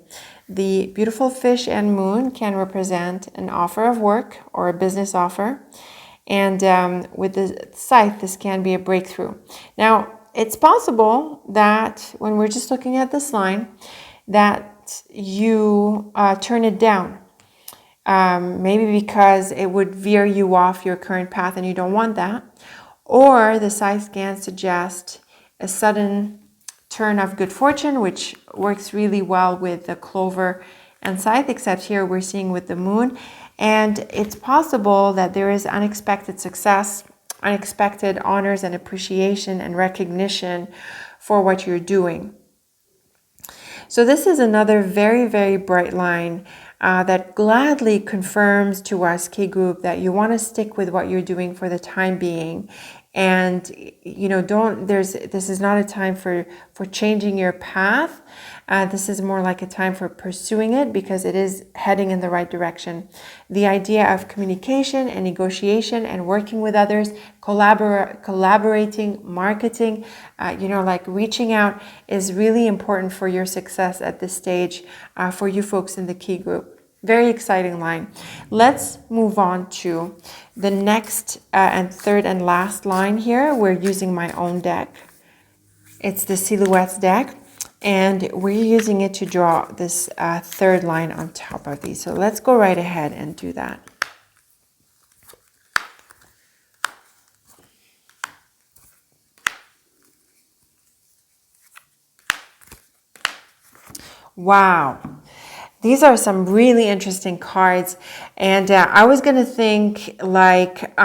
The beautiful fish and moon can represent an offer of work or a business offer. And with the scythe, this can be a breakthrough. Now, it's possible that when we're just looking at this line, that you turn it down. Maybe because it would veer you off your current path and you don't want that. Or the scythe can suggest a sudden turn of good fortune, which works really well with the clover and scythe, except here we're seeing with the moon. And it's possible that there is unexpected success, unexpected honors and appreciation and recognition for what you're doing. So this is another very, very bright line that gladly confirms to us, key group, that you want to stick with what you're doing for the time being. And this is not a time for changing your path. This is more like a time for pursuing it because it is heading in the right direction. The idea of communication and negotiation and working with others, collaborating, marketing, like reaching out is really important for your success at this stage for you folks in the key group. Very exciting line. Let's move on to the next and third and last line here. We're using my own deck. It's the Silhouettes deck, and we're using it to draw this third line on top of these. So let's go right ahead and do that. Wow. These are some really interesting cards, and I was going to think like,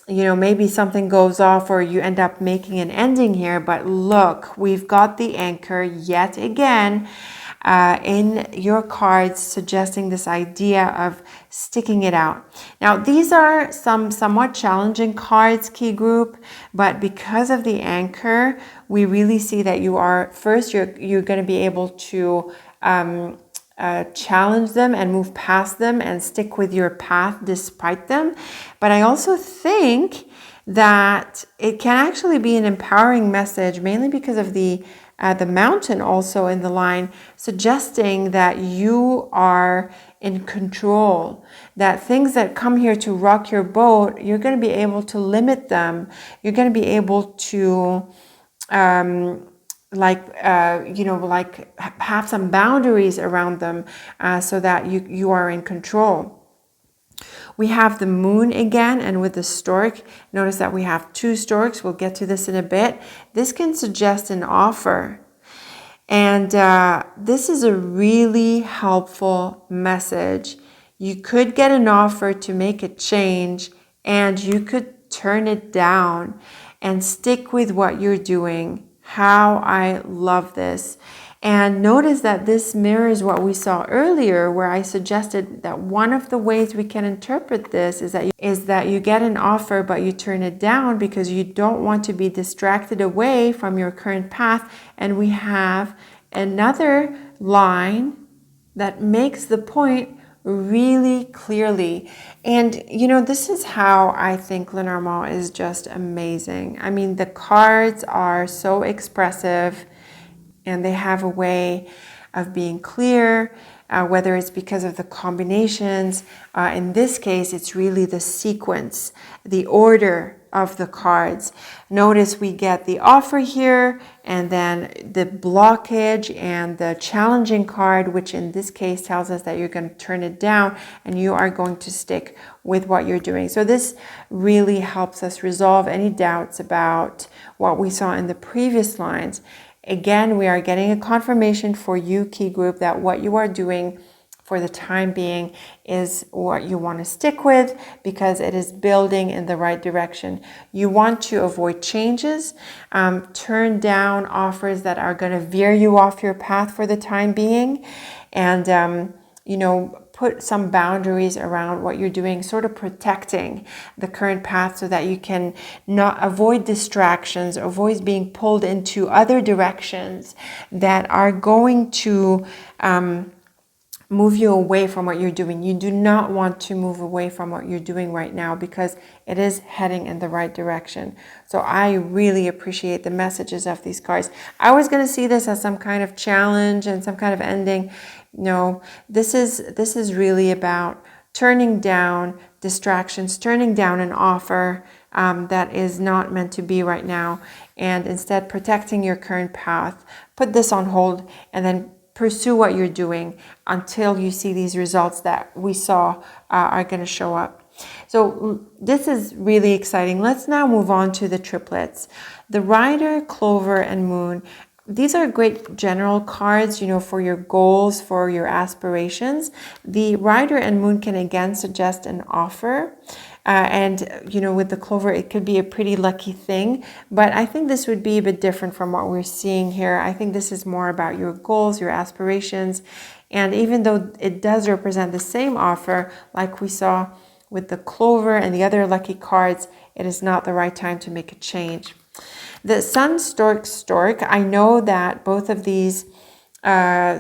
maybe something goes off or you end up making an ending here, but look, we've got the anchor yet again in your cards suggesting this idea of sticking it out. Now, these are some somewhat challenging cards, key group, but because of the anchor, we really see that you're going to be able to challenge them and move past them and stick with your path despite them. But I also think that it can actually be an empowering message, mainly because of the mountain also in the line, suggesting that you are in control, that things that come here to rock your boat, you're going to be able to limit them. You're going to be able to have some boundaries around them so that you are in control. We have the moon again, and with the stork, notice that we have two storks. We'll get to this in a bit. This can suggest an offer. And this is a really helpful message. You could get an offer to make a change, and you could turn it down and stick with what you're doing. How I love this. And notice that this mirrors what we saw earlier, where I suggested that one of the ways we can interpret this is that you get an offer, but you turn it down because you don't want to be distracted away from your current path. And we have another line that makes the point really clearly. And you know, this is how I think Lenormand is just amazing. I mean, the cards are so expressive, and they have a way of being clear, whether it's because of the combinations. In this case, it's really the sequence, the order of the cards. Notice we get the offer here, and then the blockage and the challenging card, which in this case tells us that you're going to turn it down and you are going to stick with what you're doing. So this really helps us resolve any doubts about what we saw in the previous lines. Again, we are getting a confirmation for you, key group, that what you are doing for the time being is what you want to stick with because it is building in the right direction. You want to avoid changes, turn down offers that are going to veer you off your path for the time being, and you know, put some boundaries around what you're doing, sort of protecting the current path so that you can not avoid distractions, avoid being pulled into other directions that are going to move you away from what you're doing. You do not want to move away from what you're doing right now because it is heading in the right direction. So I really appreciate the messages of these cards. I was going to see this as some kind of challenge and some kind of ending. No, this is really about turning down distractions, turning down an offer that is not meant to be right now, and instead protecting your current path. Put this on hold and then pursue what you're doing until you see these results that we saw are going to show up. So this is really exciting. Let's now move on to the triplets. The Rider, Clover, and Moon. These are great general cards, you know, for your goals, for your aspirations. The Rider and Moon can again suggest an offer. And, you know, with the Clover, it could be a pretty lucky thing. But I think this would be a bit different from what we're seeing here. I think this is more about your goals, your aspirations. And even though it does represent the same offer, like we saw with the Clover and the other lucky cards, it is not the right time to make a change. The Sun, Stork, I know that both of these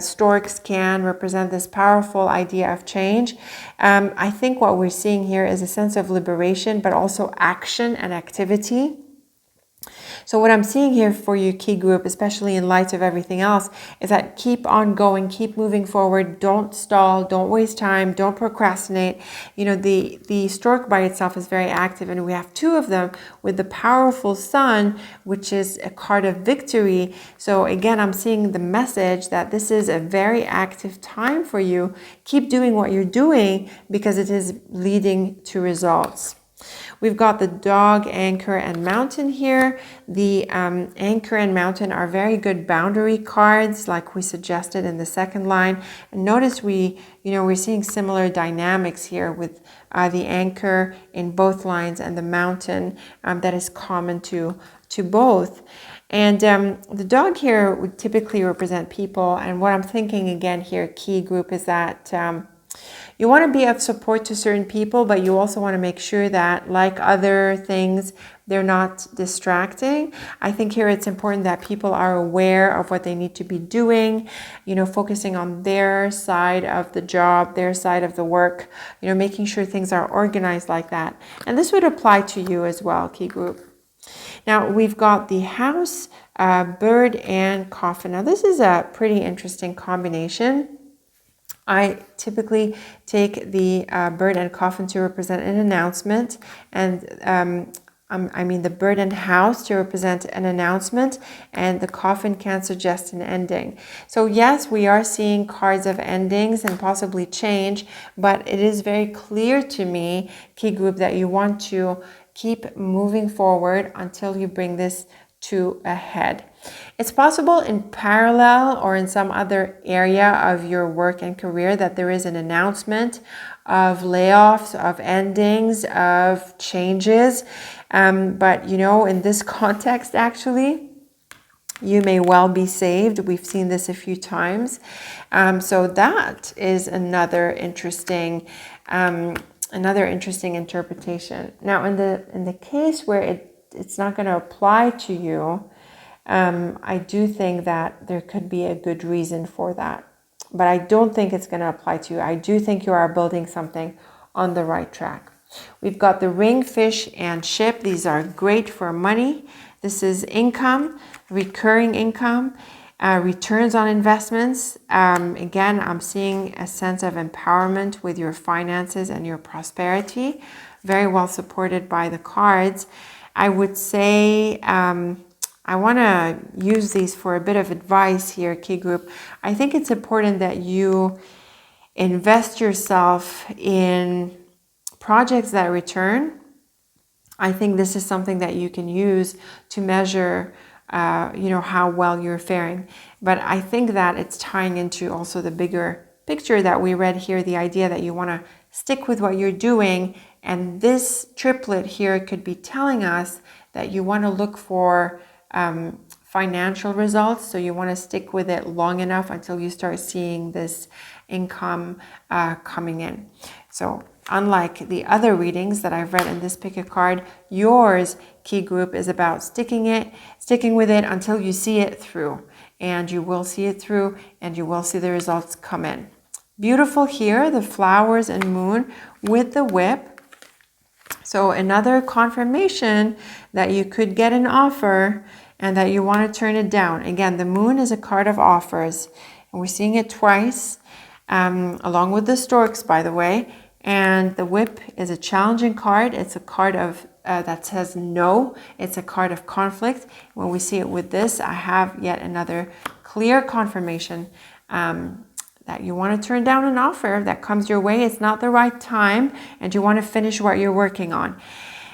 storks can represent this powerful idea of change. I think what we're seeing here is a sense of liberation, but also action and activity. So what I'm seeing here for you, key group, especially in light of everything else, is that keep on going, keep moving forward, don't stall, don't waste time, don't procrastinate. You know, the stork by itself is very active, and we have two of them with the powerful Sun, which is a card of victory. So again, I'm seeing the message that this is a very active time for you. Keep doing what you're doing because it is leading to results. We've got the Dog, Anchor, and Mountain here. The Anchor and Mountain are very good boundary cards, like we suggested in the second line. And notice we're seeing similar dynamics here with the Anchor in both lines and the Mountain that is common to both. And the Dog here would typically represent people. And what I'm thinking again here, key group, is that you want to be of support to certain people, but you also want to make sure that, like other things, they're not distracting. I think here it's important that people are aware of what they need to be doing, you know, focusing on their side of the job, their side of the work, you know, making sure things are organized like that. And this would apply to you as well, key group. Now we've got the House, Bird, and Coffin. Now this is a pretty interesting combination. I typically take the bird and coffin to represent an announcement, and the bird and house to represent an announcement, and the coffin can suggest an ending. So yes, we are seeing cards of endings and possibly change, but it is very clear to me, key group, that you want to keep moving forward until you bring this to a head. It's possible in parallel or in some other area of your work and career that there is an announcement of layoffs, of endings, of changes. But you know, in this context, actually, you may well be saved. We've seen this a few times. So that is another interesting interpretation. Now, in the case where it's not going to apply to you, I do think that there could be a good reason for that. But I don't think it's going to apply to you. I do think you are building something on the right track. We've got the ring, fish, and ship. These are great for money. This is income, recurring income, returns on investments. Again, I'm seeing a sense of empowerment with your finances and your prosperity. Very well supported by the cards. I would say I want to use these for a bit of advice here, Key Group. I think it's important that you invest yourself in projects that return. I think this is something that you can use to measure, how well you're faring. But I think that it's tying into also the bigger picture that we read here, the idea that you want to stick with what you're doing. And this triplet here could be telling us that you want to look for financial results. So you want to stick with it long enough until you start seeing this income coming in. So unlike the other readings that I've read in this pick a card, yours, Key Group, is about sticking with it until you see it through. And you will see it through, and you will see the results come in. Beautiful here, the flowers and moon with the whip. So another confirmation that you could get an offer and that you want to turn it down. Again, the moon is a card of offers, and we're seeing it twice, along with the storks, by the way. And the whip is a challenging card. It's a card of that says no. It's a card of conflict. When we see it with this, I have yet another clear confirmation that you want to turn down an offer that comes your way. It's not the right time, and you want to finish what you're working on.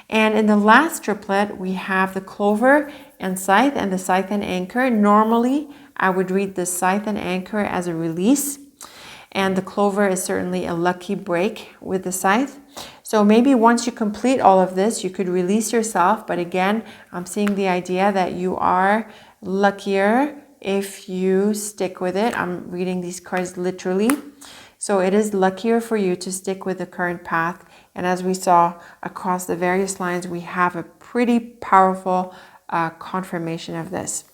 And in the last triplet, we have the clover and scythe, and the scythe and anchor. Normally, I would read the scythe and anchor as a release. And the clover is certainly a lucky break with the scythe. So maybe once you complete all of this, you could release yourself. But again, I'm seeing the idea that you are luckier if you stick with it. I'm reading these cards literally. So it is luckier for you to stick with the current path. And as we saw across the various lines, we have a pretty powerful confirmation of this.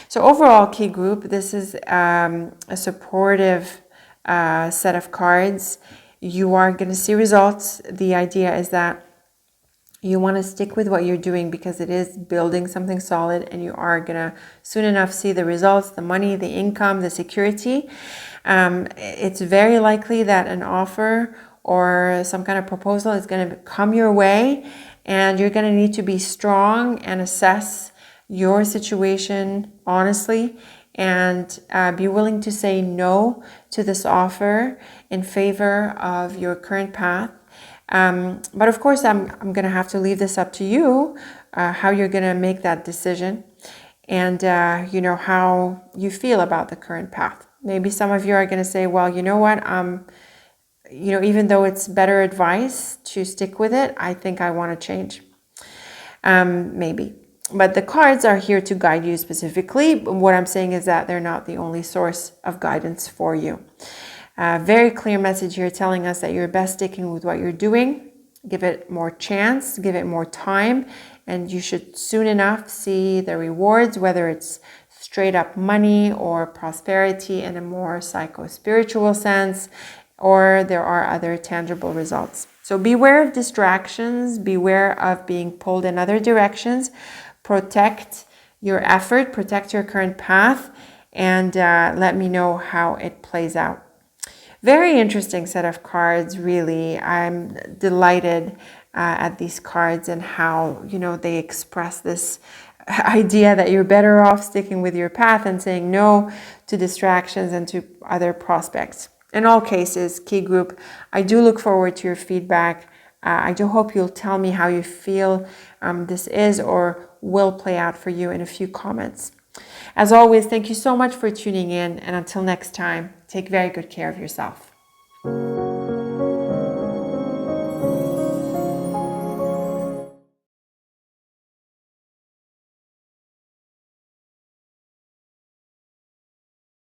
So overall, Key Group, this is a supportive set of cards. You are going to see results. The idea is that you want to stick with what you're doing because it is building something solid, and you are going to soon enough see the results, the money, the income, the security. It's very likely that an offer or some kind of proposal is going to come your way, and you're going to need to be strong and assess your situation honestly, and be willing to say no to this offer in favor of your current path. But of course, I'm going to have to leave this up to you, how you're going to make that decision, and how you feel about the current path. Maybe some of you are going to say, well, you know what, even though it's better advice to stick with it, I think I want to change. Maybe. But the cards are here to guide you specifically. What I'm saying is that they're not the only source of guidance for you. Very clear message here telling us that you're best sticking with what you're doing. Give it more chance, give it more time, and you should soon enough see the rewards, whether it's straight up money or prosperity in a more psycho-spiritual sense, or there are other tangible results. So beware of distractions, beware of being pulled in other directions. Protect your effort, protect your current path, and let me know how it plays out. Very interesting set of cards, really. I'm delighted at these cards and how, they express this idea that you're better off sticking with your path and saying no to distractions and to other prospects. In all cases, Key Group, I do look forward to your feedback. I do hope you'll tell me how you feel this is or will play out for you in a few comments. As always, thank you so much for tuning in, and until next time, take very good care of yourself.